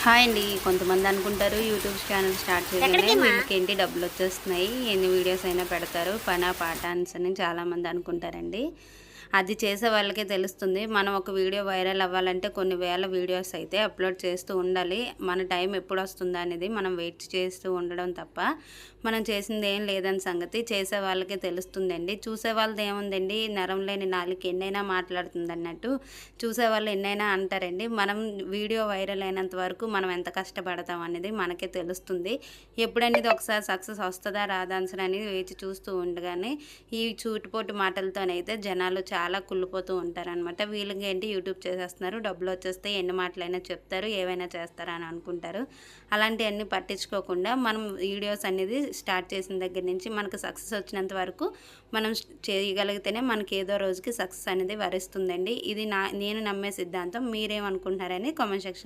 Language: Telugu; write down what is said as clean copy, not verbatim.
హాయ్ అండి. కొంతమంది అనుకుంటారు యూట్యూబ్ ఛానల్ స్టార్ట్ చేయగానే వీళ్ళకేంటి డబ్బులు వచ్చేస్తున్నాయి, ఎన్ని వీడియోస్ అయినా పెడతారు, పనా పాట అని చాలామంది అనుకుంటారండి. అది చేసే వాళ్ళకే తెలుస్తుంది. మనం ఒక వీడియో వైరల్ అవ్వాలంటే కొన్ని వేల వీడియోస్ అయితే అప్లోడ్ చేస్తూ ఉండాలి. మన టైం ఎప్పుడు వస్తుందా అనేది మనం వెయిట్ చేస్తూ ఉండడం తప్ప మనం చేసింది ఏం లేదని సంగతి చేసే వాళ్ళకే తెలుస్తుందండి. చూసే వాళ్ళది ఏముందండి, నరం లేని నాలుక ఎన్నైనా మాట్లాడుతుంది అన్నట్టు చూసేవాళ్ళు ఎన్నైనా అంటారండి. మనం వీడియో వైరల్ అయినంత వరకు మనం ఎంత కష్టపడతాం అనేది మనకే తెలుస్తుంది. ఎప్పుడనేది ఒకసారి సక్సెస్ వస్తుందా రాదా అని వేచి చూస్తూ ఉండగానే ఈ చూటుపోటు మాటలతోనైతే జనాలు చాలా కుళ్ళిపోతూ ఉంటారనమాట. వీళ్ళకి ఏంటి యూట్యూబ్ చేసేస్తున్నారు, డబ్బులు వచ్చేస్తే ఎన్ని మాటలైనా చెప్తారు, ఏవైనా చేస్తారా అని అనుకుంటారు. అలాంటివన్నీ పట్టించుకోకుండా మనం వీడియోస్ అనేది స్టార్ట్ చేసిన దగ్గర నుంచి మనకు సక్సెస్ వచ్చినంత వరకు మనం చేయగలిగితేనే మనకి ఏదో రోజుకి సక్సెస్ అనేది వరిస్తుందండి. ఇది నేను నమ్మే సిద్ధాంతం. మీరేమనుకుంటున్నారని కామెంట్ సెక్షన్